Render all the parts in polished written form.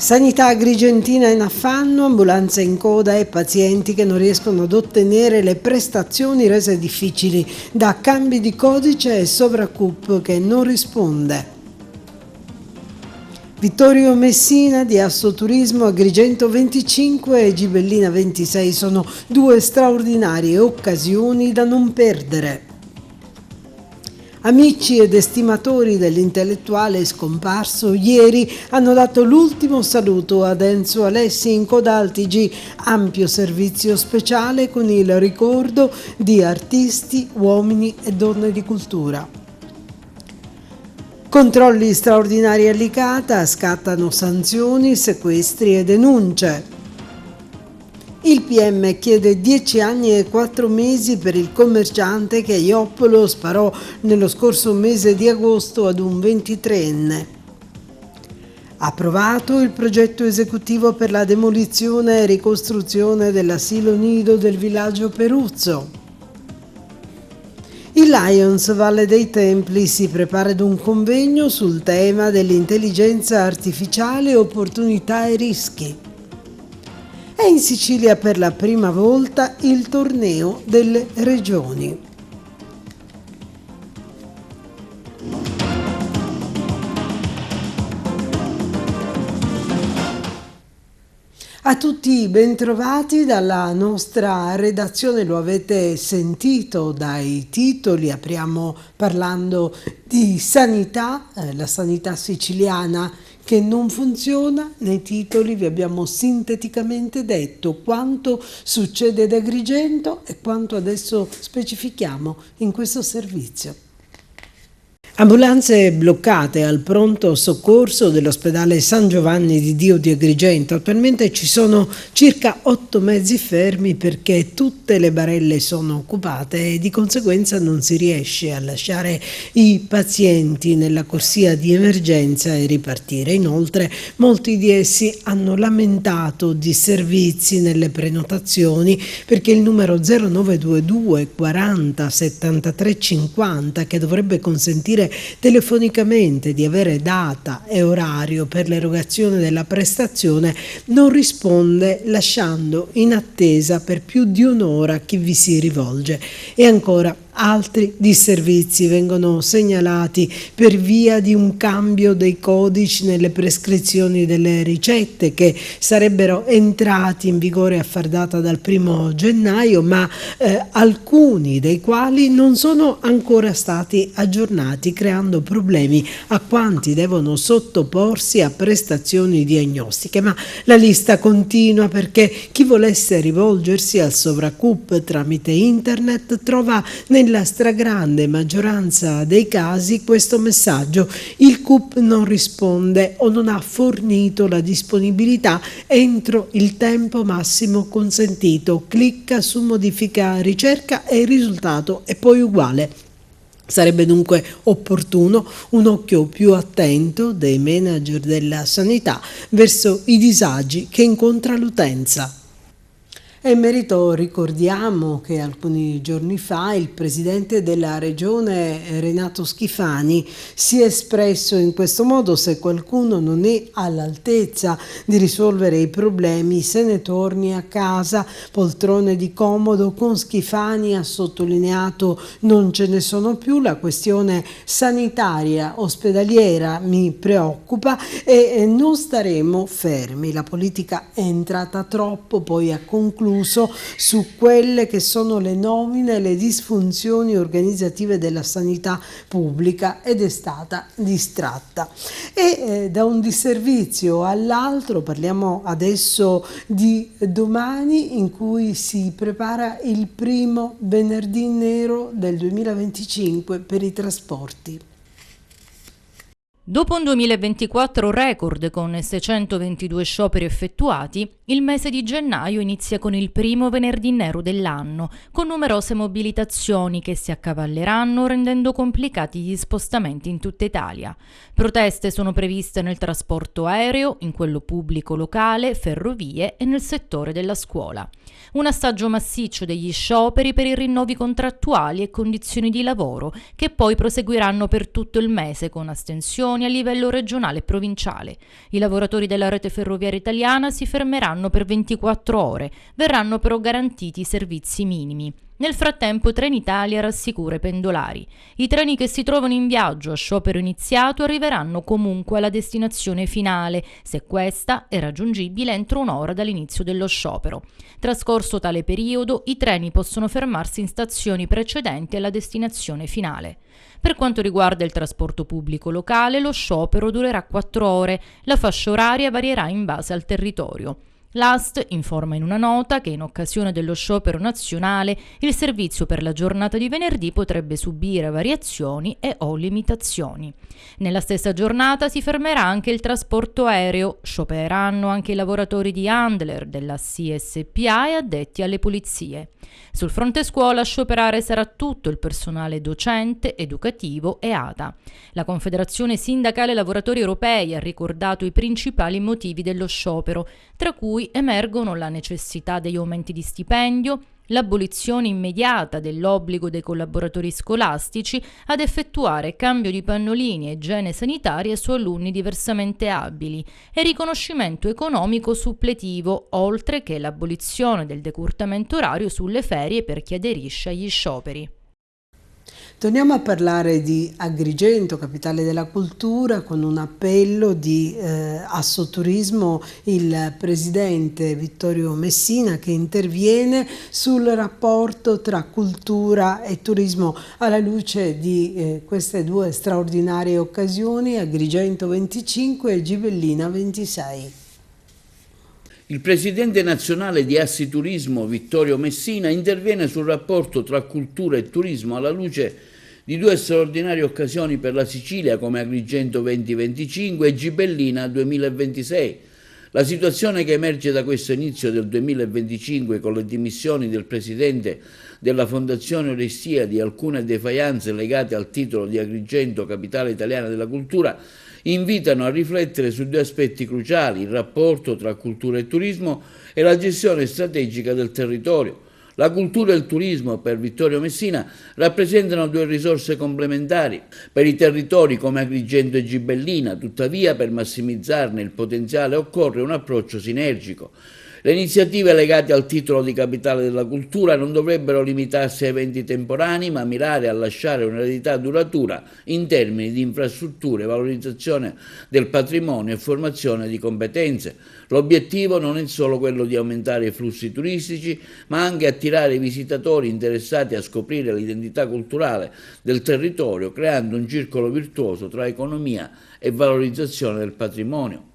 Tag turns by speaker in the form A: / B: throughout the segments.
A: Sanità agrigentina in affanno, ambulanze in coda e pazienti che non riescono ad ottenere le prestazioni rese difficili da cambi di codice e Sovracup che non risponde. Vittorio Messina di Assoturismo, Agrigento 25 e Gibellina 26 sono due straordinarie occasioni da non perdere. Amici ed estimatori dell'intellettuale scomparso ieri hanno dato l'ultimo saluto ad Enzo Alessi in coda al TG, ampio servizio speciale con il ricordo di artisti, uomini e donne di cultura. Controlli straordinari a Licata, scattano sanzioni, sequestri e denunce. Il PM chiede 10 anni e 4 mesi per il commerciante che a Ioppolo sparò nello scorso mese di agosto ad un 23enne. Approvato il progetto esecutivo per la demolizione e ricostruzione dell'asilo nido del villaggio Peruzzo. Il Lions Valle dei Templi si prepara ad un convegno sul tema dell'intelligenza artificiale, opportunità e rischi. E in Sicilia per la prima volta il torneo delle regioni. A tutti bentrovati dalla nostra redazione, lo avete sentito dai titoli, apriamo parlando di sanità, la sanità siciliana che non funziona. Nei titoli vi abbiamo sinteticamente detto quanto succede ad Agrigento e quanto adesso specifichiamo in questo servizio. Ambulanze bloccate al pronto soccorso dell'ospedale San Giovanni di Dio di Agrigento. Attualmente ci sono circa 8 mezzi fermi perché tutte le barelle sono occupate e di conseguenza non si riesce a lasciare i pazienti nella corsia di emergenza e ripartire. Inoltre molti di essi hanno lamentato disservizi nelle prenotazioni perché il numero 0922 40 73 50 che dovrebbe consentire telefonicamente di avere data e orario per l'erogazione della prestazione non risponde, lasciando in attesa per più di un'ora chi vi si rivolge. E ancora altri disservizi vengono segnalati per via di un cambio dei codici nelle prescrizioni delle ricette che sarebbero entrati in vigore a far data dal 1 gennaio, ma alcuni dei quali non sono ancora stati aggiornati, creando problemi a quanti devono sottoporsi a prestazioni diagnostiche. Ma la lista continua perché chi volesse rivolgersi al Sovracup tramite internet trova nella stragrande maggioranza dei casi questo messaggio: il CUP non risponde o non ha fornito la disponibilità entro il tempo massimo consentito. Clicca su modifica ricerca e il risultato è poi uguale. Sarebbe dunque opportuno un occhio più attento dei manager della sanità verso i disagi che incontra l'utenza. E in merito ricordiamo che alcuni giorni fa il presidente della regione Renato Schifani si è espresso in questo modo: se qualcuno non è all'altezza di risolvere i problemi se ne torni a casa. Poltrone di comodo con Schifani ha sottolineato: non ce ne sono più, la questione sanitaria ospedaliera mi preoccupa e non staremo fermi. La politica è entrata troppo, poi ha concluso su quelle che sono le nomine e le disfunzioni organizzative della sanità pubblica ed è stata distratta. E da un disservizio all'altro parliamo adesso di domani, in cui si prepara il primo venerdì nero del 2025 per i trasporti.
B: Dopo un 2024 record con 622 scioperi effettuati, il mese di gennaio inizia con il primo venerdì nero dell'anno, con numerose mobilitazioni che si accavalleranno rendendo complicati gli spostamenti in tutta Italia. Proteste sono previste nel trasporto aereo, in quello pubblico locale, ferrovie e nel settore della scuola. Un assaggio massiccio degli scioperi per i rinnovi contrattuali e condizioni di lavoro, che poi proseguiranno per tutto il mese con astensioni, manifestazioni a livello regionale e provinciale. I lavoratori della rete ferroviaria italiana si fermeranno per 24 ore, verranno però garantiti i servizi minimi. Nel frattempo Trenitalia rassicura i pendolari. I treni che si trovano in viaggio a sciopero iniziato arriveranno comunque alla destinazione finale, se questa è raggiungibile entro un'ora dall'inizio dello sciopero. Trascorso tale periodo, i treni possono fermarsi in stazioni precedenti alla destinazione finale. Per quanto riguarda il trasporto pubblico locale, lo sciopero durerà 4 ore. La fascia oraria varierà in base al territorio. L'AST informa in una nota che in occasione dello sciopero nazionale il servizio per la giornata di venerdì potrebbe subire variazioni e o limitazioni. Nella stessa giornata si fermerà anche il trasporto aereo, sciopereranno anche i lavoratori di Handler, della CSPA e addetti alle pulizie. Sul fronte scuola a scioperare sarà tutto il personale docente, educativo e ATA. La Confederazione Sindacale Lavoratori Europei ha ricordato i principali motivi dello sciopero, tra cui emergono la necessità degli aumenti di stipendio, l'abolizione immediata dell'obbligo dei collaboratori scolastici ad effettuare cambio di pannolini e igiene sanitaria su alunni diversamente abili e riconoscimento economico suppletivo, oltre che l'abolizione del decurtamento orario sulle ferie per chi aderisce agli scioperi.
A: Torniamo a parlare di Agrigento, capitale della cultura, con un appello di Assoturismo, il presidente Vittorio Messina, che interviene sul rapporto tra cultura e turismo alla luce di queste due straordinarie occasioni, Agrigento 25 e Gibellina 26.
C: Il presidente nazionale di Assiturismo, Vittorio Messina, interviene sul rapporto tra cultura e turismo alla luce di due straordinarie occasioni per la Sicilia come Agrigento 2025 e Gibellina 2026. La situazione che emerge da questo inizio del 2025 con le dimissioni del presidente della Fondazione Orestia di alcune defaianze legate al titolo di Agrigento, capitale italiana della cultura, invitano a riflettere su due aspetti cruciali: il rapporto tra cultura e turismo e la gestione strategica del territorio. La cultura e il turismo, per Vittorio Messina, rappresentano due risorse complementari per i territori come Agrigento e Gibellina, tuttavia per massimizzarne il potenziale occorre un approccio sinergico. Le iniziative legate al titolo di capitale della cultura non dovrebbero limitarsi a eventi temporanei, ma mirare a lasciare un'eredità duratura in termini di infrastrutture, valorizzazione del patrimonio e formazione di competenze. L'obiettivo non è solo quello di aumentare i flussi turistici, ma anche attirare i visitatori interessati a scoprire l'identità culturale del territorio, creando un circolo virtuoso tra economia e valorizzazione del patrimonio.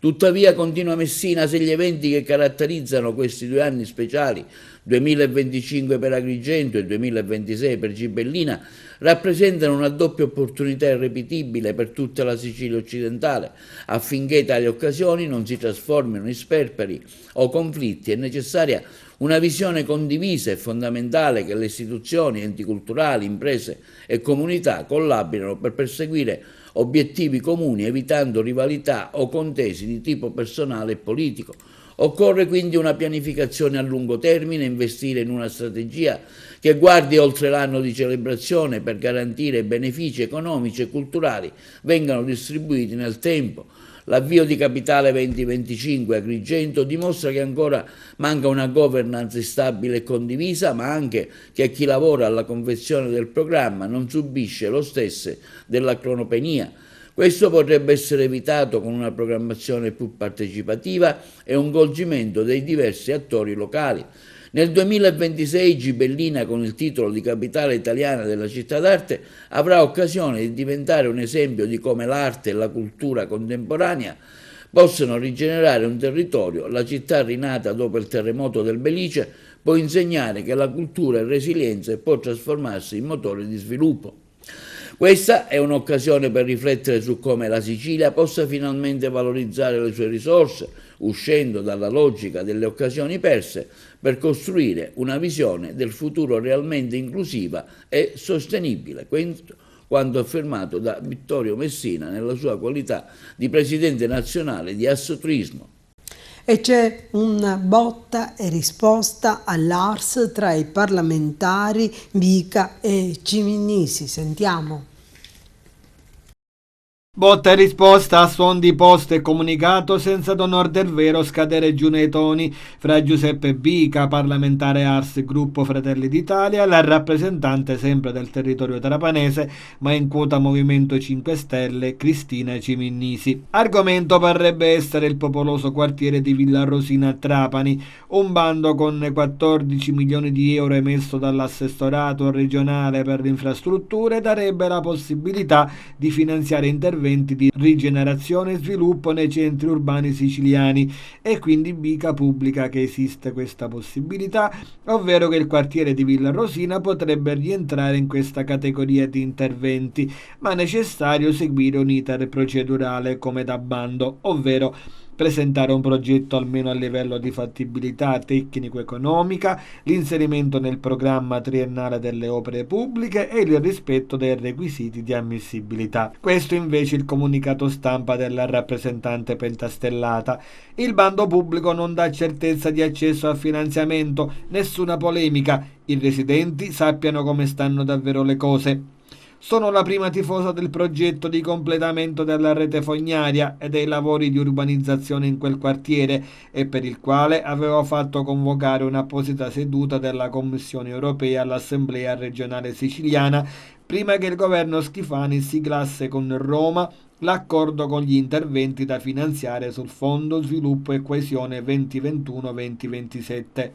C: Tuttavia, continua Messina, se gli eventi che caratterizzano questi 2 anni speciali, 2025 per Agrigento e 2026 per Gibellina, rappresentano una doppia opportunità irripetibile per tutta la Sicilia occidentale. Affinché tali occasioni non si trasformino in sperperi o conflitti, è necessaria una visione condivisa. È fondamentale che le istituzioni, enti culturali, imprese e comunità collaborino per perseguire obiettivi comuni, evitando rivalità o contesi di tipo personale e politico. Occorre quindi una pianificazione a lungo termine, investire in una strategia che guardi oltre l'anno di celebrazione per garantire benefici economici e culturali vengano distribuiti nel tempo. L'avvio di Capitale 2025 Agrigento dimostra che ancora manca una governance stabile e condivisa, ma anche che chi lavora alla confezione del programma non subisce lo stesso della cronopenia. Questo potrebbe essere evitato con una programmazione più partecipativa e un coinvolgimento dei diversi attori locali. Nel 2026 Gibellina, con il titolo di capitale italiana della città d'arte, avrà occasione di diventare un esempio di come l'arte e la cultura contemporanea possono rigenerare un territorio. La città rinata dopo il terremoto del Belice può insegnare che la cultura è resilienza e può trasformarsi in motore di sviluppo. Questa è un'occasione per riflettere su come la Sicilia possa finalmente valorizzare le sue risorse, uscendo dalla logica delle occasioni perse, per costruire una visione del futuro realmente inclusiva e sostenibile. Quanto affermato da Vittorio Messina nella sua qualità di presidente nazionale di Assoturismo.
A: E c'è una botta e risposta all'ARS tra i parlamentari Bica e Ciminisi. Sentiamo.
D: Botta e risposta a suon di posta e comunicato senza d'onor del vero scadere giù nei toni fra Giuseppe Bica, parlamentare Ars Gruppo Fratelli d'Italia, e la rappresentante sempre del territorio trapanese ma in quota Movimento 5 Stelle Cristina Ciminnisi. Argomento parrebbe essere il popoloso quartiere di Villa Rosina a Trapani, un bando con 14 milioni di euro emesso dall'assessorato regionale per le infrastrutture darebbe la possibilità di finanziare interventi di rigenerazione e sviluppo nei centri urbani siciliani, e quindi Bica pubblica che esiste questa possibilità, ovvero che il quartiere di Villa Rosina potrebbe rientrare in questa categoria di interventi, ma è necessario seguire un iter procedurale come da bando, ovvero presentare un progetto almeno a livello di fattibilità tecnico-economica, l'inserimento nel programma triennale delle opere pubbliche e il rispetto dei requisiti di ammissibilità. Questo invece il comunicato stampa della rappresentante pentastellata. Il bando pubblico non dà certezza di accesso al finanziamento, nessuna polemica, i residenti sappiano come stanno davvero le cose. Sono la prima tifosa del progetto di completamento della rete fognaria e dei lavori di urbanizzazione in quel quartiere, e per il quale avevo fatto convocare un'apposita seduta della Commissione europea all'Assemblea regionale siciliana prima che il governo Schifani siglasse con Roma l'accordo con gli interventi da finanziare sul Fondo Sviluppo e Coesione 2021-2027.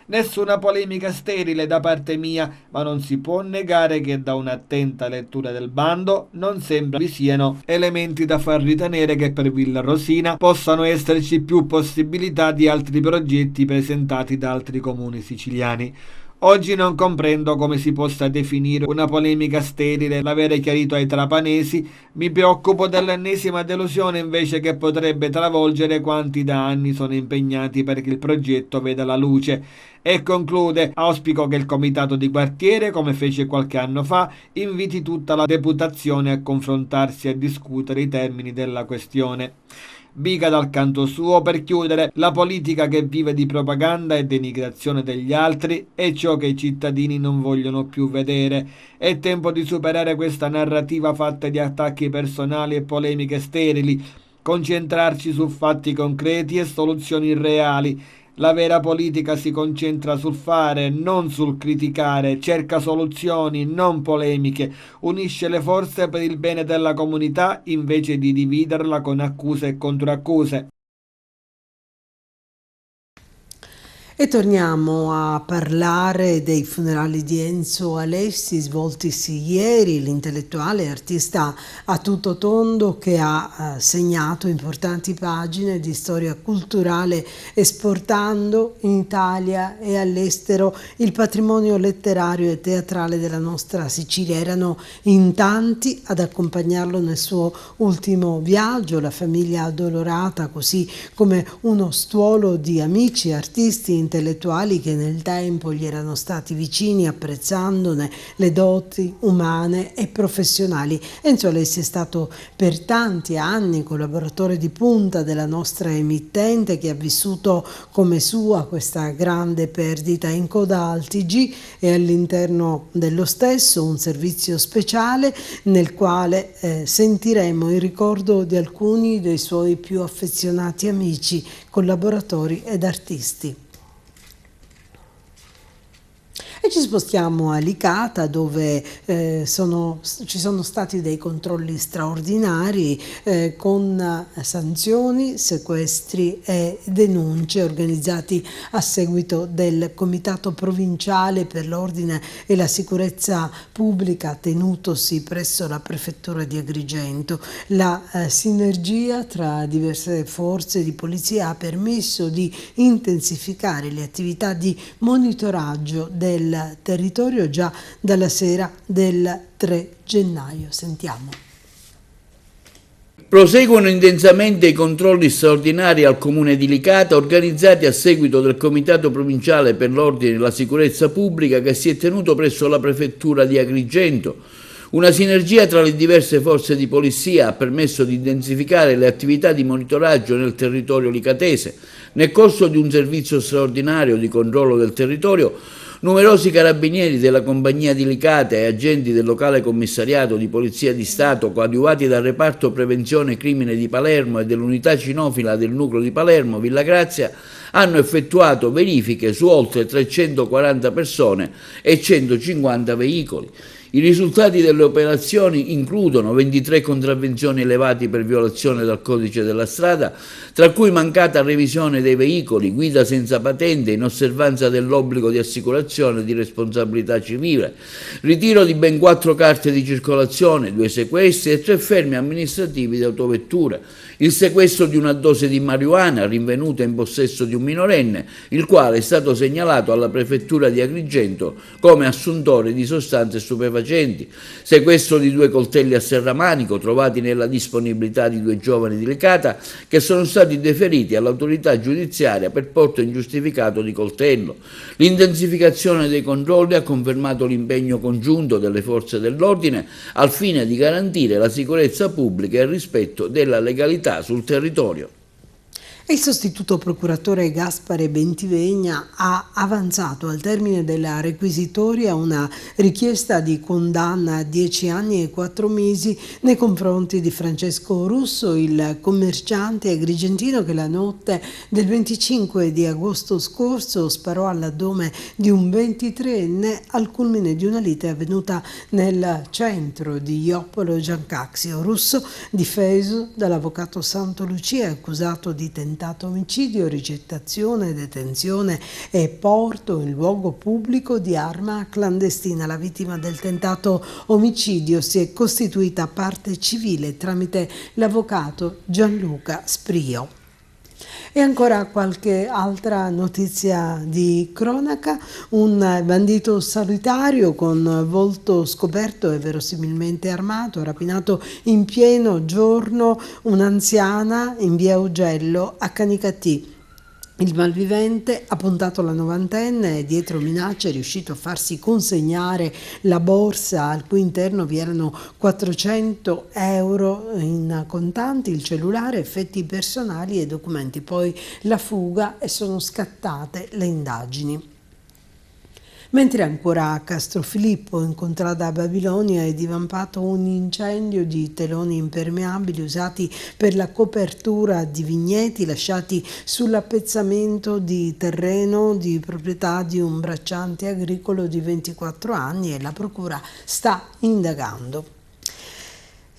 D: Nessuna polemica sterile da parte mia, ma non si può negare che da un'attenta lettura del bando non sembra vi siano elementi da far ritenere che per Villa Rosina possano esserci più possibilità di altri progetti presentati da altri comuni siciliani. Oggi non comprendo come si possa definire una polemica sterile l'avere chiarito ai trapanesi, mi preoccupo dell'ennesima delusione invece che potrebbe travolgere quanti da anni sono impegnati perché il progetto veda la luce. E conclude: auspico che il comitato di quartiere, come fece qualche anno fa, inviti tutta la deputazione a confrontarsi e a discutere i termini della questione. Bica dal canto suo, per chiudere, la politica che vive di propaganda e denigrazione degli altri è ciò che i cittadini non vogliono più vedere. È tempo di superare questa narrativa fatta di attacchi personali e polemiche sterili, concentrarci su fatti concreti e soluzioni reali. La vera politica si concentra sul fare, non sul criticare, cerca soluzioni, non polemiche, unisce le forze per il bene della comunità invece di dividerla con accuse e controaccuse.
A: E torniamo a parlare dei funerali di Enzo Alessi svoltisi ieri, l'intellettuale e artista a tutto tondo che ha segnato importanti pagine di storia culturale esportando in Italia e all'estero il patrimonio letterario e teatrale della nostra Sicilia. Erano in tanti ad accompagnarlo nel suo ultimo viaggio, la famiglia addolorata, così come uno stuolo di amici, artisti, intellettuali che nel tempo gli erano stati vicini, apprezzandone le doti umane e professionali. Enzo Alessi è stato per tanti anni collaboratore di punta della nostra emittente, che ha vissuto come sua questa grande perdita in coda al TG e all'interno dello stesso un servizio speciale nel quale sentiremo il ricordo di alcuni dei suoi più affezionati amici, collaboratori ed artisti. E ci spostiamo a Licata, dove ci sono stati dei controlli straordinari con sanzioni, sequestri e denunce organizzati a seguito del Comitato Provinciale per l'Ordine e la Sicurezza Pubblica tenutosi presso la Prefettura di Agrigento. La sinergia tra diverse forze di polizia ha permesso di intensificare le attività di monitoraggio del territorio già dalla sera del 3 gennaio. Sentiamo.
C: Proseguono intensamente i controlli straordinari al Comune di Licata organizzati a seguito del Comitato Provinciale per l'Ordine e la Sicurezza Pubblica che si è tenuto presso la Prefettura di Agrigento. Una sinergia tra le diverse forze di polizia ha permesso di intensificare le attività di monitoraggio nel territorio licatese. Nel corso di un servizio straordinario di controllo del territorio, Numerosi carabinieri della compagnia di Licata e agenti del locale commissariato di Polizia di Stato, coadiuvati dal reparto prevenzione crimine di Palermo e dell'unità cinofila del nucleo di Palermo, Villa Grazia, hanno effettuato verifiche su oltre 340 persone e 150 veicoli. I risultati delle operazioni includono 23 contravvenzioni elevati per violazione del codice della strada, tra cui mancata revisione dei veicoli, guida senza patente, inosservanza dell'obbligo di assicurazione e di responsabilità civile, ritiro di ben 4 carte di circolazione, 2 sequestri e 3 fermi amministrativi di autovetture, il sequestro di una dose di marijuana rinvenuta in possesso di un minorenne, il quale è stato segnalato alla prefettura di Agrigento come assuntore di sostanze stupefacenti, sequestro di 2 coltelli a serramanico trovati nella disponibilità di 2 giovani di Licata che sono stati deferiti all'autorità giudiziaria per porto ingiustificato di coltello. L'intensificazione dei controlli ha confermato l'impegno congiunto delle forze dell'ordine al fine di garantire la sicurezza pubblica e il rispetto della legalità sul territorio.
A: Il sostituto procuratore Gaspare Bentivegna ha avanzato al termine della requisitoria una richiesta di condanna a 10 anni e 4 mesi nei confronti di Francesco Russo, il commerciante agrigentino che la notte del 25 di agosto scorso sparò all'addome di un 23enne al culmine di una lite avvenuta nel centro di Ioppolo Giancaxio. Russo, difeso dall'avvocato Santolucia, è accusato di tentato omicidio, ricettazione, detenzione e porto in luogo pubblico di arma clandestina. La vittima del tentato omicidio si è costituita parte civile tramite l'avvocato Gianluca Sprio. E ancora qualche altra notizia di cronaca: un bandito solitario con volto scoperto e verosimilmente armato ha rapinato in pieno giorno un'anziana in via Augello a Canicattì. Il malvivente ha puntato la novantenne e dietro minacce è riuscito a farsi consegnare la borsa al cui interno vi erano 400 euro in contanti, il cellulare, effetti personali e documenti. Poi la fuga e sono scattate le indagini. Mentre ancora a Castrofilippo, in contrada Babilonia, è divampato un incendio di teloni impermeabili usati per la copertura di vigneti lasciati sull'appezzamento di terreno di proprietà di un bracciante agricolo di 24 anni e la procura sta indagando.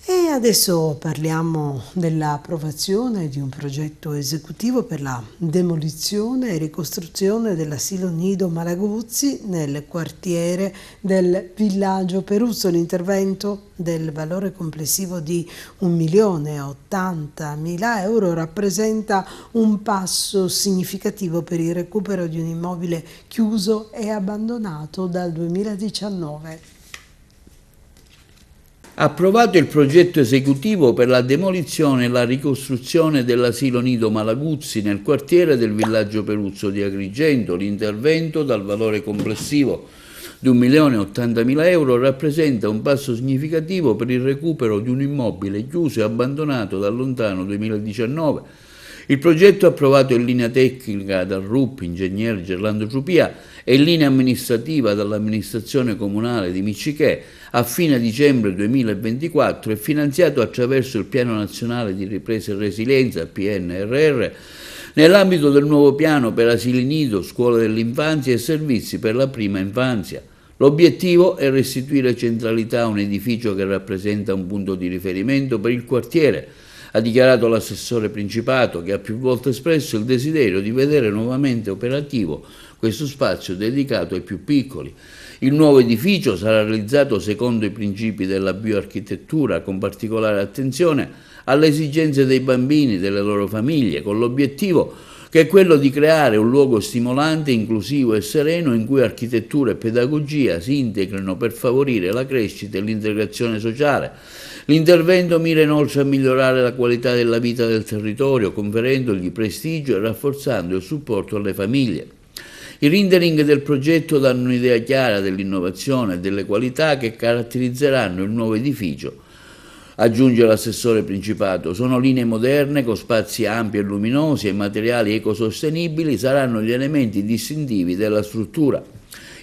A: E adesso parliamo dell'approvazione di un progetto esecutivo per la demolizione e ricostruzione dell'asilo Nido Malaguzzi nel quartiere del Villaggio Peruzzo. L'intervento del valore complessivo di 1.080.000 euro rappresenta un passo significativo per il recupero di un immobile chiuso e abbandonato dal 2019.
C: Approvato il progetto esecutivo per la demolizione e la ricostruzione dell'asilo Nido Malaguzzi nel quartiere del Villaggio Peruzzo di Agrigento. L'intervento, dal valore complessivo di 1.080.000 euro, rappresenta un passo significativo per il recupero di un immobile chiuso e abbandonato dal lontano 2019. Il progetto, approvato in linea tecnica dal RUP, ingegnere Gerlando Ciupia, e in linea amministrativa dall'amministrazione comunale di Miccichè, a fine dicembre 2024 è finanziato attraverso il Piano Nazionale di Ripresa e Resilienza, PNRR, nell'ambito del nuovo piano per asili nido, scuole dell'infanzia e servizi per la prima infanzia. L'obiettivo è restituire centralità a un edificio che rappresenta un punto di riferimento per il quartiere, ha dichiarato l'assessore Principato, che ha più volte espresso il desiderio di vedere nuovamente operativo questo spazio dedicato ai più piccoli. Il nuovo edificio sarà realizzato secondo i principi della bioarchitettura, con particolare attenzione alle esigenze dei bambini e delle loro famiglie, con l'obiettivo che è quello di creare un luogo stimolante, inclusivo e sereno in cui architettura e pedagogia si integrino per favorire la crescita e l'integrazione sociale. L'intervento mira inoltre a migliorare la qualità della vita del territorio, conferendogli prestigio e rafforzando il supporto alle famiglie. I rendering del progetto danno un'idea chiara dell'innovazione e delle qualità che caratterizzeranno il nuovo edificio. Aggiunge l'assessore Principato, sono linee moderne con spazi ampi e luminosi e materiali ecosostenibili saranno gli elementi distintivi della struttura.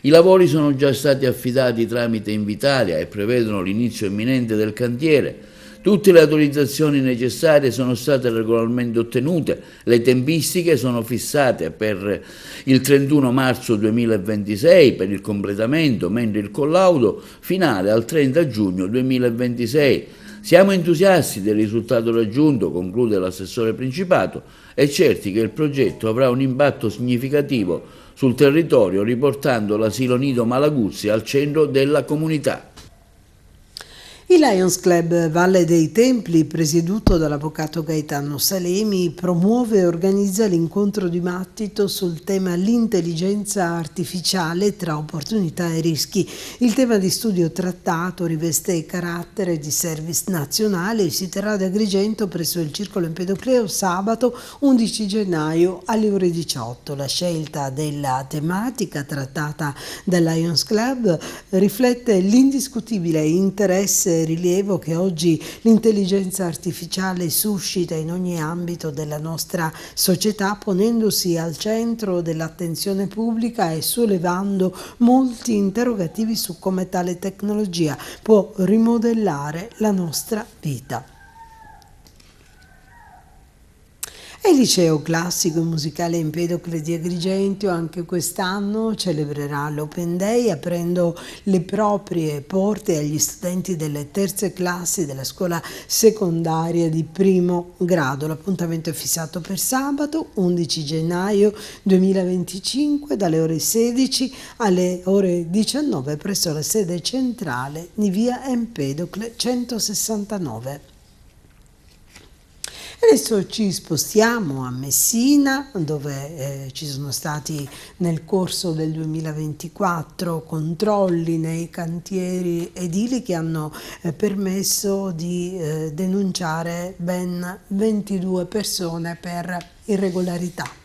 C: I lavori sono già stati affidati tramite Invitalia e prevedono l'inizio imminente del cantiere. Tutte le autorizzazioni necessarie sono state regolarmente ottenute, le tempistiche sono fissate per il 31 marzo 2026 per il completamento, mentre il collaudo finale al 30 giugno 2026. Siamo entusiasti del risultato raggiunto, conclude l'assessore Principato, e certi che il progetto avrà un impatto significativo sul territorio, riportando l'asilo nido Malaguzzi al centro della comunità.
A: Il Lions Club Valle dei Templi, presieduto dall'avvocato Gaetano Salemi, promuove e organizza l'incontro dibattito sul tema l'intelligenza artificiale tra opportunità e rischi. Il tema di studio trattato riveste carattere di service nazionale e si terrà ad Agrigento presso il Circolo Empedocleo sabato 11 gennaio alle ore 18. La scelta della tematica trattata dal Lions Club riflette l'indiscutibile interesse e rilievo che oggi l'intelligenza artificiale suscita in ogni ambito della nostra società, ponendosi al centro dell'attenzione pubblica e sollevando molti interrogativi su come tale tecnologia può rimodellare la nostra vita. E il Liceo Classico e Musicale Empedocle di Agrigento anche quest'anno celebrerà l'Open Day aprendo le proprie porte agli studenti delle terze classi della scuola secondaria di primo grado. L'appuntamento è fissato per sabato 11 gennaio 2025 dalle ore 16 alle ore 19 presso la sede centrale di via Empedocle 169. Adesso ci spostiamo a Messina, dove ci sono stati nel corso del 2024 controlli nei cantieri edili che hanno permesso di denunciare ben 22 persone per irregolarità.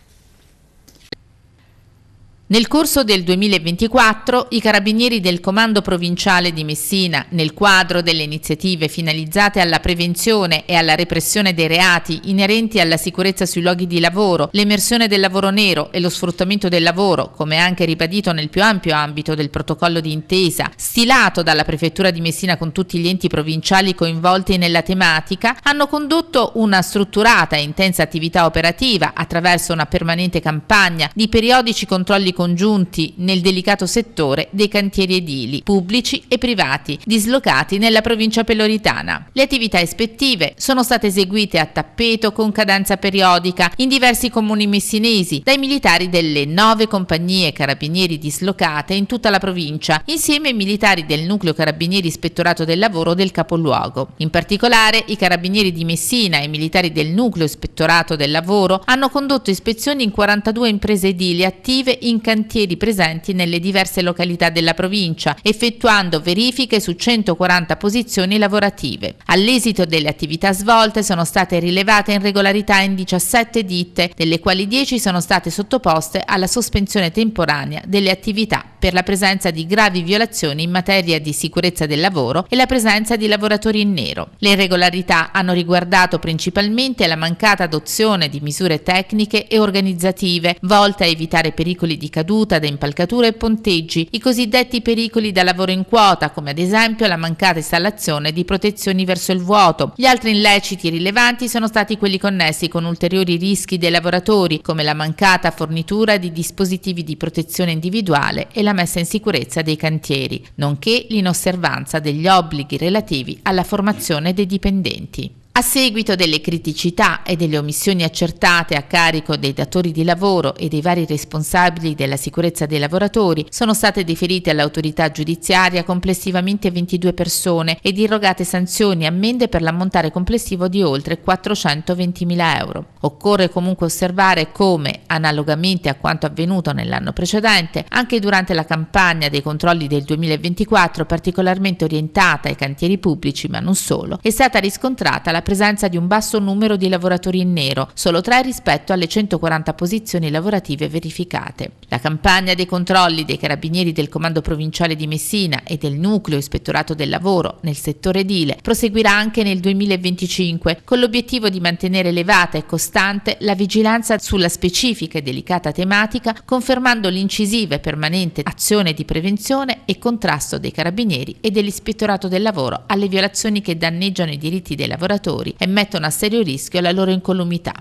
E: Nel corso del 2024 i carabinieri del Comando Provinciale di Messina, nel quadro delle iniziative finalizzate alla prevenzione e alla repressione dei reati inerenti alla sicurezza sui luoghi di lavoro, l'emersione del lavoro nero e lo sfruttamento del lavoro, come anche ribadito nel più ampio ambito del protocollo di intesa stilato dalla Prefettura di Messina con tutti gli enti provinciali coinvolti nella tematica, hanno condotto una strutturata e intensa attività operativa attraverso una permanente campagna di periodici controlli congiunti nel delicato settore dei cantieri edili, pubblici e privati, dislocati nella provincia peloritana. Le attività ispettive sono state eseguite a tappeto con cadenza periodica in diversi comuni messinesi dai militari delle 9 compagnie carabinieri dislocate in tutta la provincia, insieme ai militari del nucleo carabinieri ispettorato del lavoro del capoluogo. In particolare, i carabinieri di Messina e i militari del nucleo ispettorato del lavoro hanno condotto ispezioni in 42 imprese edili attive in cantieri presenti nelle diverse località della provincia, effettuando verifiche su 140 posizioni lavorative. All'esito delle attività svolte sono state rilevate irregolarità in 17 ditte, delle quali 10 sono state sottoposte alla sospensione temporanea delle attività per la presenza di gravi violazioni in materia di sicurezza del lavoro e la presenza di lavoratori in nero. Le irregolarità hanno riguardato principalmente la mancata adozione di misure tecniche e organizzative volte a evitare pericoli di caduta da impalcature e ponteggi, i cosiddetti pericoli da lavoro in quota, come ad esempio la mancata installazione di protezioni verso il vuoto. Gli altri illeciti rilevanti sono stati quelli connessi con ulteriori rischi dei lavoratori, come la mancata fornitura di dispositivi di protezione individuale e la messa in sicurezza dei cantieri, nonché l'inosservanza degli obblighi relativi alla formazione dei dipendenti. A seguito delle criticità e delle omissioni accertate a carico dei datori di lavoro e dei vari responsabili della sicurezza dei lavoratori, sono state deferite all'autorità giudiziaria complessivamente 22 persone ed irrogate sanzioni e ammende per l'ammontare complessivo di oltre 420.000 euro. Occorre comunque osservare come, analogamente a quanto avvenuto nell'anno precedente, anche durante la campagna dei controlli del 2024, particolarmente orientata ai cantieri pubblici ma non solo, è stata riscontrata la presenza di un basso numero di lavoratori in nero, solo 3 rispetto alle 140 posizioni lavorative verificate. La campagna dei controlli dei carabinieri del Comando Provinciale di Messina e del Nucleo Ispettorato del Lavoro nel settore edile proseguirà anche nel 2025, con l'obiettivo di mantenere elevata e costante la vigilanza sulla specifica e delicata tematica, confermando l'incisiva e permanente azione di prevenzione e contrasto dei carabinieri e dell'Ispettorato del Lavoro alle violazioni che danneggiano i diritti dei lavoratori e mettono a serio rischio la loro incolumità.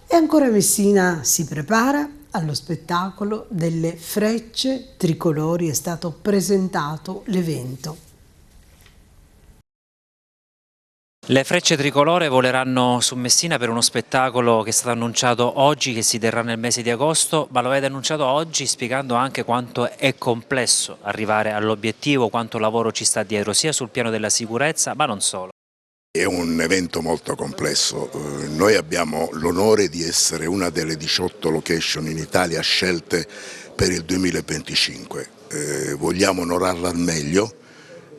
A: E ancora Messina si prepara allo spettacolo delle frecce tricolori, è stato presentato l'evento.
F: Le frecce tricolore voleranno su Messina per uno spettacolo che è stato annunciato oggi, che si terrà nel mese di agosto, ma lo avete annunciato oggi spiegando anche quanto è complesso arrivare all'obiettivo, quanto lavoro ci sta dietro, sia sul piano della sicurezza, ma non solo.
G: È un evento molto complesso, noi abbiamo l'onore di essere una delle 18 location in Italia scelte per il 2025, vogliamo onorarla al meglio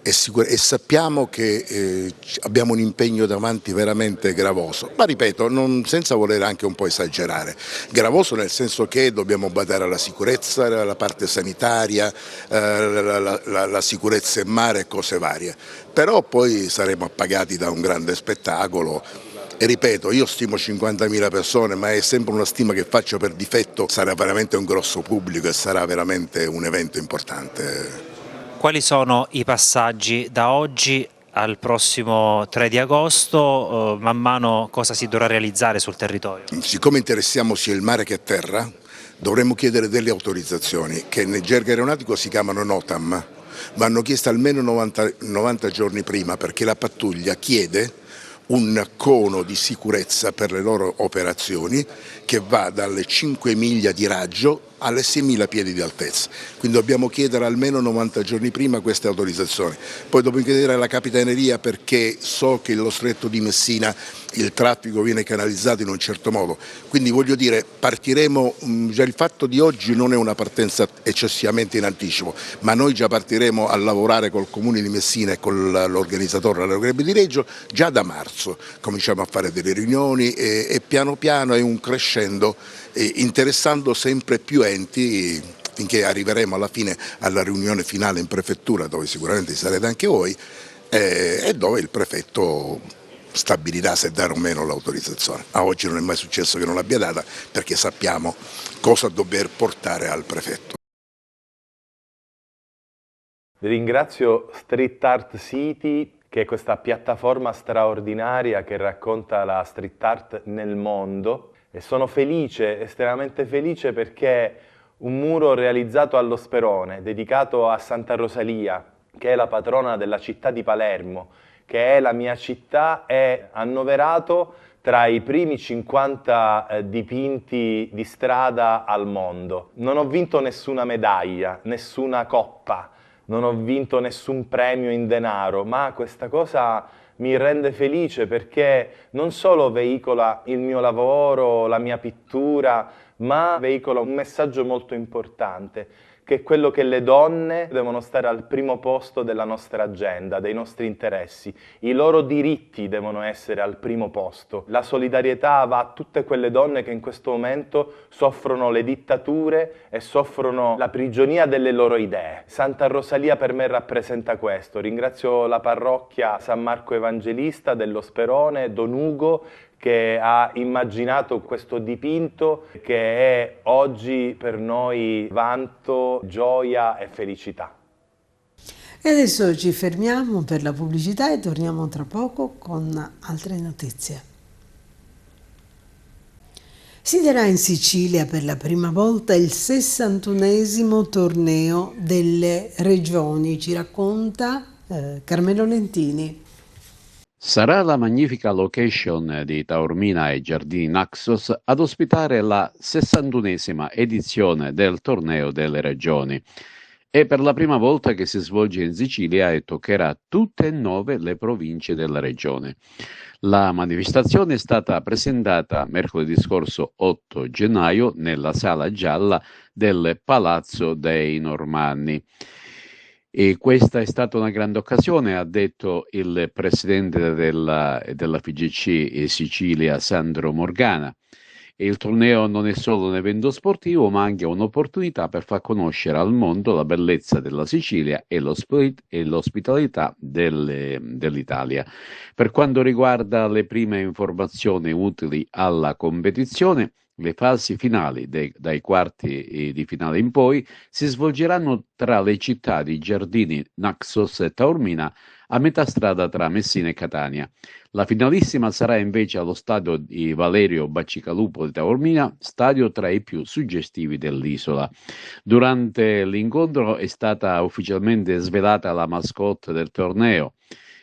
G: e sappiamo che abbiamo un impegno davanti veramente gravoso, ma ripeto, senza voler anche un po' esagerare, gravoso nel senso che dobbiamo badare alla sicurezza, alla parte sanitaria, la sicurezza in mare e cose varie, però poi saremo appagati da un grande spettacolo. E ripeto, io stimo 50.000 persone, ma è sempre una stima che faccio per difetto, sarà veramente un grosso pubblico e sarà veramente un evento importante.
F: Quali sono i passaggi da oggi al prossimo 3 di agosto, man mano cosa si dovrà realizzare sul territorio?
G: Siccome interessiamo sia il mare che terra, dovremmo chiedere delle autorizzazioni che nel gergo aeronautico si chiamano NOTAM, vanno chieste almeno 90 giorni prima perché la pattuglia chiede un cono di sicurezza per le loro operazioni che va dalle 5 miglia di raggio alle 6.000 piedi di altezza, quindi dobbiamo chiedere almeno 90 giorni prima queste autorizzazioni. Poi dobbiamo chiedere alla Capitaneria perché so che lo stretto di Messina il traffico viene canalizzato in un certo modo, quindi voglio dire partiremo, già il fatto di oggi non è una partenza eccessivamente in anticipo, ma noi già partiremo a lavorare col Comune di Messina e con l'organizzatore dell'Aerogrebbe di Reggio già da marzo, cominciamo a fare delle riunioni e piano piano è un crescendo interessando sempre più enti finché arriveremo alla fine alla riunione finale in prefettura dove sicuramente sarete anche voi e dove il prefetto stabilirà se dare o meno l'autorizzazione. A oggi non è mai successo che non l'abbia data perché sappiamo cosa dover portare al prefetto.
H: Vi ringrazio Street Art City, che è questa piattaforma straordinaria che racconta la street art nel mondo, e sono felice, estremamente felice, perché un muro realizzato allo Sperone, dedicato a Santa Rosalia, che è la patrona della città di Palermo, che è la mia città, è annoverato tra i primi 50 dipinti di strada al mondo. Non ho vinto nessuna medaglia, nessuna coppa, non ho vinto nessun premio in denaro, ma questa cosa mi rende felice perché non solo veicola il mio lavoro, la mia pittura, ma veicola un messaggio molto importante, che è quello che le donne devono stare al primo posto della nostra agenda, dei nostri interessi. I loro diritti devono essere al primo posto. La solidarietà va a tutte quelle donne che in questo momento soffrono le dittature e soffrono la prigionia delle loro idee. Santa Rosalia per me rappresenta questo. Ringrazio la parrocchia San Marco Evangelista dello Sperone, Don Ugo, che ha immaginato questo dipinto che è oggi per noi vanto, gioia e felicità.
A: E adesso ci fermiamo per la pubblicità e torniamo tra poco con altre notizie. Si terrà in Sicilia per la prima volta il 61esimo torneo delle regioni, ci racconta Carmelo Lentini.
I: Sarà la magnifica location di Taormina e Giardini Naxos ad ospitare la 61esima edizione del Torneo delle Regioni. È per la prima volta che si svolge in Sicilia e toccherà tutte e 9 le province della regione. La manifestazione è stata presentata mercoledì scorso 8 gennaio nella Sala Gialla del Palazzo dei Normanni. E questa è stata una grande occasione, ha detto il presidente della FIGC Sicilia, Sandro Morgana. E il torneo non è solo un evento sportivo, ma anche un'opportunità per far conoscere al mondo la bellezza della Sicilia e l'ospitalità dell'Italia. Per quanto riguarda le prime informazioni utili alla competizione, le fasi finali dai quarti di finale in poi si svolgeranno tra le città di Giardini, Naxos e Taormina, a metà strada tra Messina e Catania. La finalissima sarà invece allo stadio di Valerio Bacigalupo di Taormina, stadio tra i più suggestivi dell'isola. Durante l'incontro è stata ufficialmente svelata la mascotte del torneo,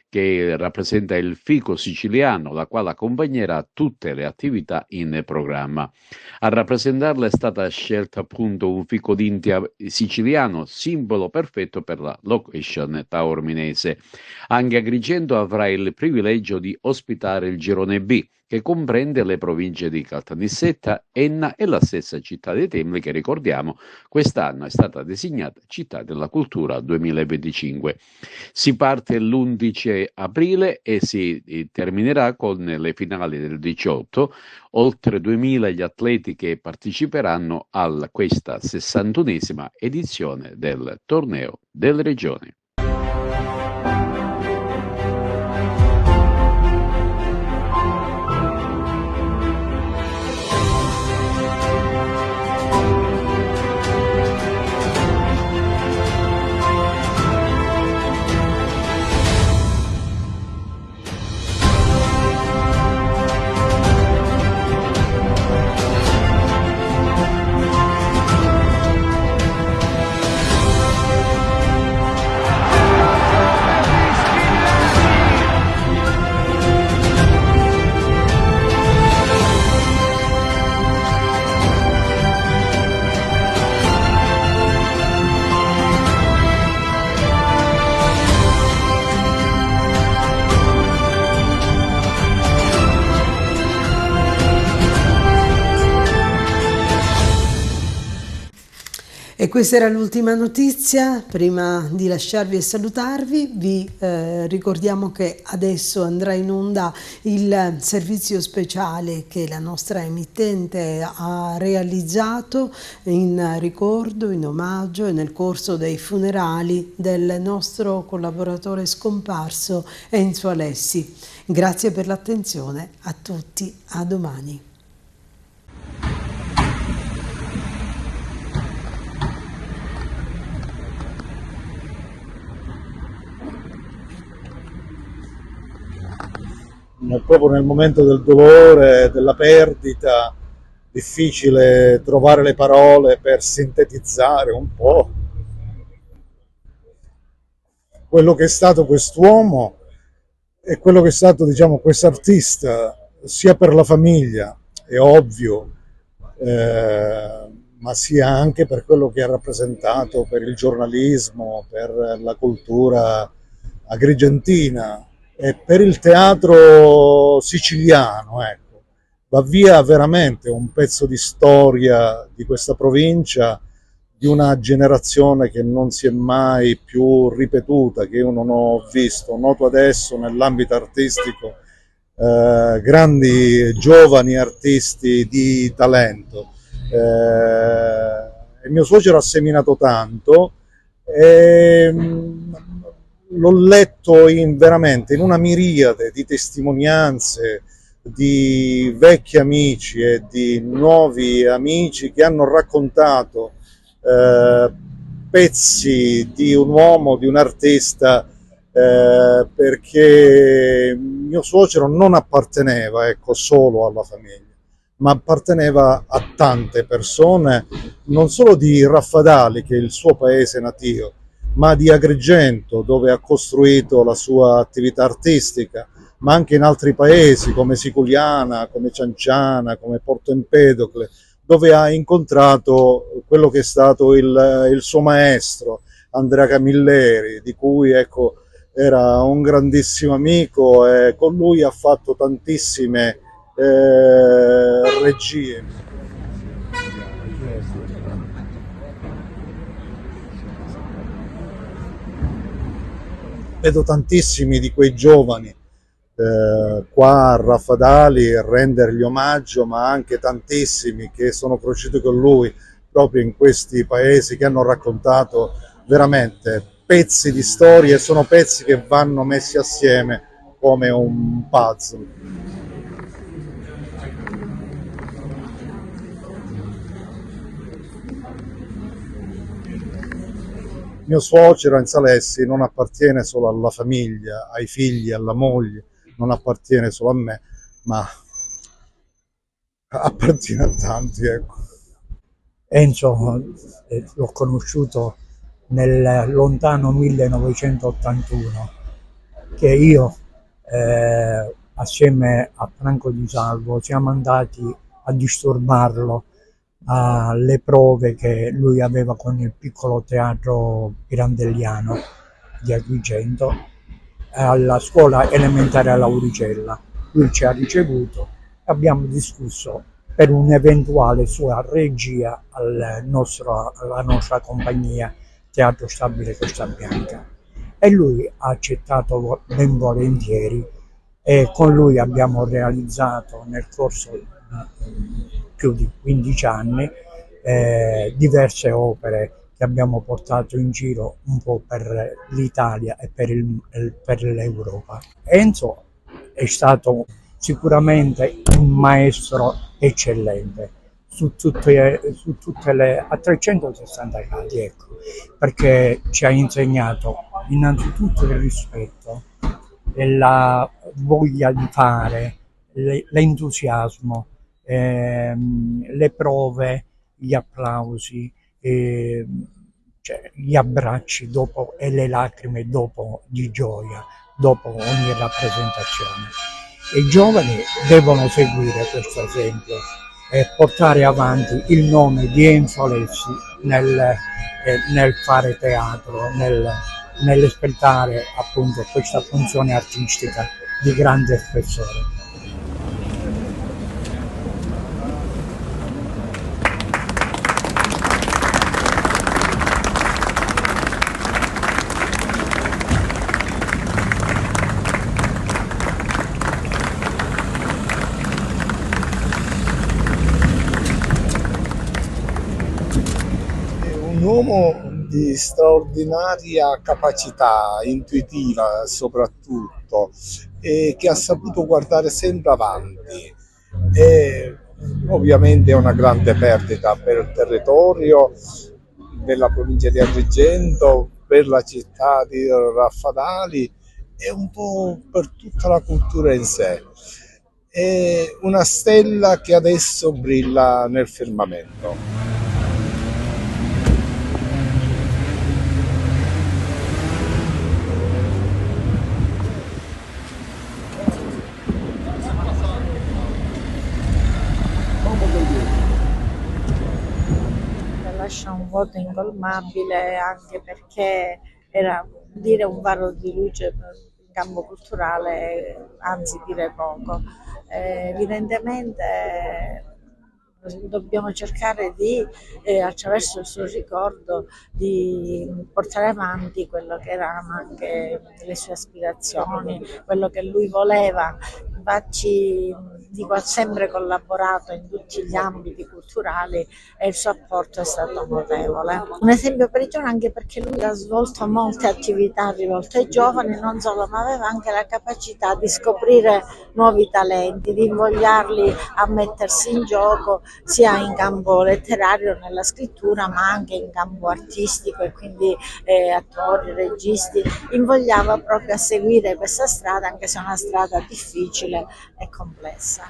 I: che rappresenta il fico siciliano, la quale accompagnerà tutte le attività in programma. A rappresentarla è stata scelta appunto un fico d'India siciliano, simbolo perfetto per la location taorminese. Anche Agrigento avrà il privilegio di ospitare il girone B, che comprende le province di Caltanissetta, Enna e la stessa città dei Templi che, ricordiamo, quest'anno è stata designata Città della Cultura 2025. Si parte l'11 aprile e si terminerà con le finali del 18, oltre 2000 gli atleti che parteciperanno a questa 61esima edizione del Torneo delle Regioni.
A: E questa era l'ultima notizia. Prima di lasciarvi e salutarvi, vi ricordiamo che adesso andrà in onda il servizio speciale che la nostra emittente ha realizzato in ricordo, in omaggio e nel corso dei funerali del nostro collaboratore scomparso Enzo Alessi. Grazie per l'attenzione a tutti, a domani.
J: Proprio nel momento del dolore, della perdita, difficile trovare le parole per sintetizzare un po' quello che è stato quest'uomo e quello che è stato, diciamo, quest'artista, sia per la famiglia, è ovvio, ma sia anche per quello che ha rappresentato per il giornalismo, per la cultura agrigentina e per il teatro siciliano, ecco. Va via veramente un pezzo di storia di questa provincia, di una generazione che non si è mai più ripetuta, che io non ho visto. Noto adesso nell'ambito artistico grandi giovani artisti di talento. Il mio suocero ha seminato tanto e l'ho letto veramente in una miriade di testimonianze di vecchi amici e di nuovi amici che hanno raccontato pezzi di un uomo, di un artista, perché mio suocero non apparteneva, ecco, solo alla famiglia, ma apparteneva a tante persone, non solo di Raffadali, che è il suo paese natio, ma di Agrigento, dove ha costruito la sua attività artistica, ma anche in altri paesi come Siculiana, come Cianciana, come Porto Empedocle, dove ha incontrato quello che è stato il suo maestro, Andrea Camilleri, di cui, ecco, era un grandissimo amico e con lui ha fatto tantissime regie. vedo tantissimi di quei giovani qua a Raffadali rendergli omaggio, ma anche tantissimi che sono cresciuti con lui proprio in questi paesi, che hanno raccontato veramente pezzi di storie, sono pezzi che vanno messi assieme come un puzzle. Mio suocero in Salessi non appartiene solo alla famiglia, ai figli, alla moglie, non appartiene solo a me, ma appartiene a tanti, ecco.
K: Enzo l'ho conosciuto nel lontano 1981, che io assieme a Franco Di Salvo siamo andati a disturbarlo alle prove che lui aveva con il piccolo teatro pirandelliano di Agrigento alla scuola elementare Lauricella. Lui ci ha ricevuto, abbiamo discusso per un'eventuale sua regia alla nostra compagnia Teatro Stabile Costa Bianca, e lui ha accettato ben volentieri, e con lui abbiamo realizzato nel corso di più di 15 anni diverse opere che abbiamo portato in giro un po' per l'Italia e per l'Europa. Enzo è stato sicuramente un maestro eccellente a 360 gradi, ecco, perché ci ha insegnato innanzitutto il rispetto, la voglia di fare, l'entusiasmo, le prove, gli applausi, gli abbracci dopo e le lacrime dopo di gioia, dopo ogni rappresentazione. I giovani devono seguire questo esempio e portare avanti il nome di Enzo Alessi nel fare teatro, nell'espletare appunto questa funzione artistica di grande spessore.
J: Un uomo di straordinaria capacità intuitiva soprattutto, e che ha saputo guardare sempre avanti, e ovviamente è una grande perdita per il territorio della provincia di Agrigento, per la città di Raffadali e un po' per tutta la cultura in sé. È una stella che adesso brilla nel firmamento.
L: Lascia un vuoto incolmabile, anche perché era dire un faro di luce in campo culturale, anzi dire poco. Evidentemente dobbiamo cercare di, attraverso il suo ricordo, di portare avanti quello che erano anche le sue aspirazioni, quello che lui voleva. Infatti ha sempre collaborato in tutti gli ambiti culturali e il suo apporto è stato notevole. Un esempio per i giovani, anche perché lui ha svolto molte attività rivolte ai giovani, non solo, ma aveva anche la capacità di scoprire nuovi talenti, di invogliarli a mettersi in gioco sia in campo letterario, nella scrittura, ma anche in campo artistico, e quindi attori, registi, invogliava proprio a seguire questa strada, anche se è una strada difficile e complessa.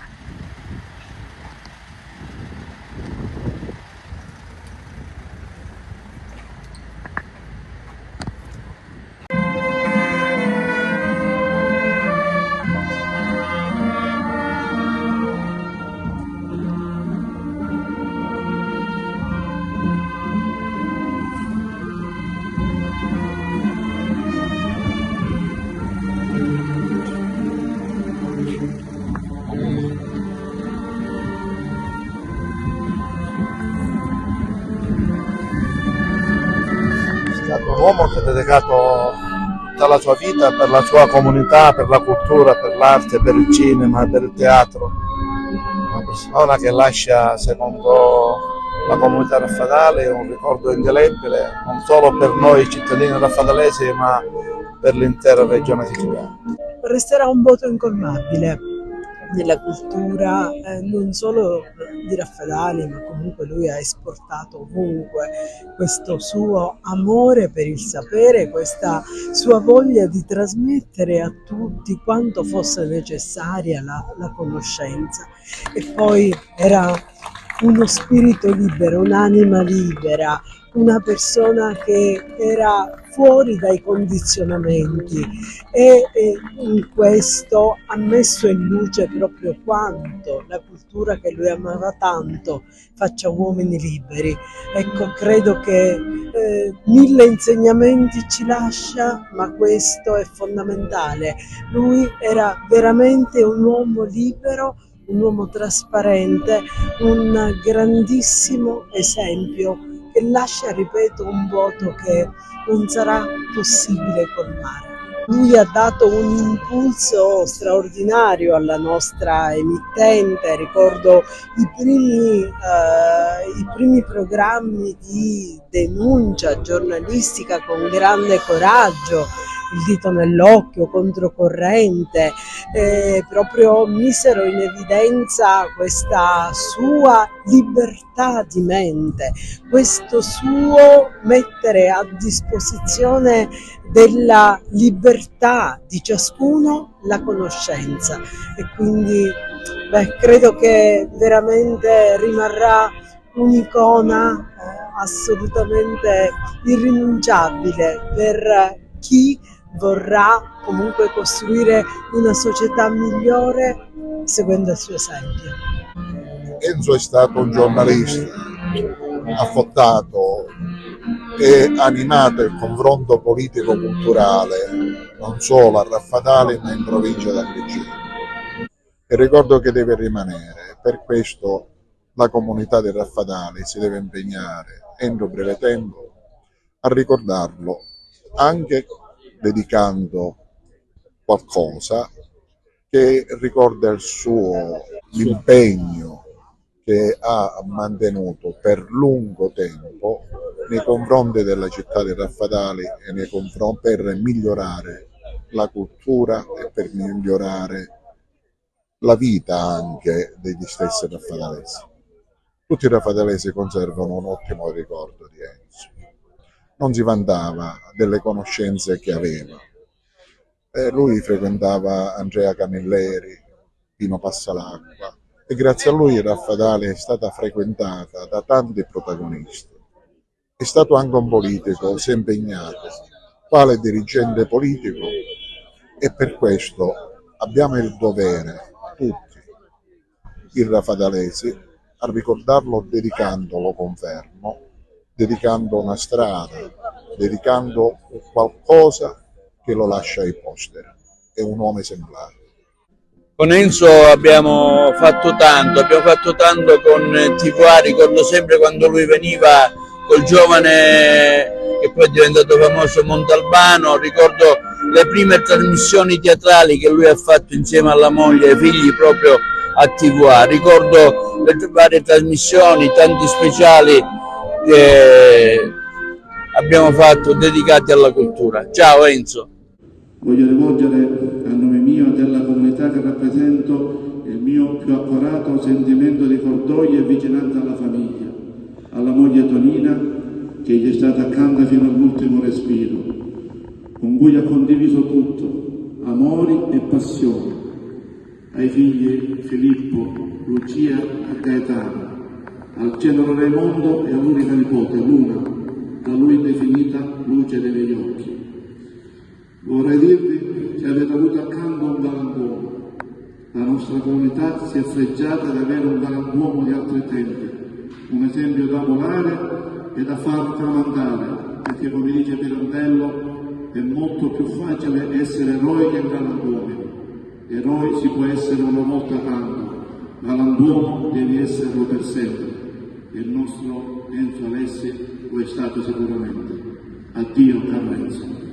J: tutta la sua vita per la sua comunità, per la cultura, per l'arte, per il cinema, per il teatro. Una persona che lascia, secondo la comunità raffadale, un ricordo indelebile non solo per noi cittadini raffadalesi ma per l'intera regione siciliana.
A: Resterà un voto incolmabile nella cultura non solo di Raffadali, ma comunque lui ha esportato ovunque questo suo amore per il sapere, questa sua voglia di trasmettere a tutti quanto fosse necessaria la conoscenza. E poi era uno spirito libero, un'anima libera, una persona che era fuori dai condizionamenti e in questo ha messo in luce proprio quanto la cultura che lui amava tanto faccia uomini liberi. Ecco, credo che 1000 insegnamenti ci lascia, ma questo è fondamentale. Lui era veramente un uomo libero, un uomo trasparente, un grandissimo esempio che lascia, ripeto, un voto che non sarà possibile colmare. Lui ha dato un impulso straordinario alla nostra emittente, ricordo i primi programmi di denuncia giornalistica con grande coraggio, Il dito nell'occhio, Controcorrente, proprio misero in evidenza questa sua libertà di mente, questo suo mettere a disposizione della libertà di ciascuno la conoscenza. E quindi credo che veramente rimarrà un'icona assolutamente irrinunciabile per chi vorrà comunque costruire una società migliore seguendo il suo esempio.
J: Enzo è stato un giornalista affottato e animato il confronto politico-culturale non solo a Raffadali ma in provincia d'Agrigento. E ricordo che deve rimanere, per questo la comunità di Raffadali si deve impegnare entro breve tempo a ricordarlo, anche dedicando qualcosa che ricorda il suo impegno che ha mantenuto per lungo tempo nei confronti della città di Raffadali e nei confronti per migliorare la cultura e per migliorare la vita anche degli stessi raffadalesi. Tutti i raffadalesi conservano un ottimo ricordo di Enzo. Non si vantava delle conoscenze che aveva. Lui frequentava Andrea Camilleri, Pino Passalacqua, e grazie a lui Raffadali è stata frequentata da tanti protagonisti. È stato anche un politico, si è impegnato quale dirigente politico e per questo abbiamo il dovere, tutti i raffadalesi, a ricordarlo dedicandolo, confermo, dedicando una strada, dedicando qualcosa che lo lascia ai posteri. È un uomo esemplare.
C: Con Enzo abbiamo fatto tanto con TVA, ricordo sempre quando lui veniva col giovane che poi è diventato famoso Montalbano, ricordo le prime trasmissioni teatrali che lui ha fatto insieme alla moglie e ai figli proprio a TVA, ricordo le varie trasmissioni, tanti speciali che abbiamo fatto dedicati alla cultura. Ciao Enzo.
M: Voglio rivolgere a nome mio e della comunità che rappresento il mio più accorato sentimento di cordoglio e vicinanza alla famiglia, alla moglie Tonina che gli è stata accanto fino all'ultimo respiro, con cui ha condiviso tutto, amori e passioni, ai figli Filippo, Lucia e Gaetano, al genero Raimondo e all'unica nipote Luna, da lui definita luce dei miei occhi. Vorrei dirvi che avete avuto accanto un galantuomo. La nostra comunità si è fregiata di avere un galantuomo di altri tempi, un esempio da volare e da far tramandare, perché come dice Pirandello è molto più facile essere eroi che galantuomini. Eroi si può essere una volta tanto, galantuomo devi esserlo per sempre. E il nostro Enzo Alessi lo è stato sicuramente. Addio caro Enzo.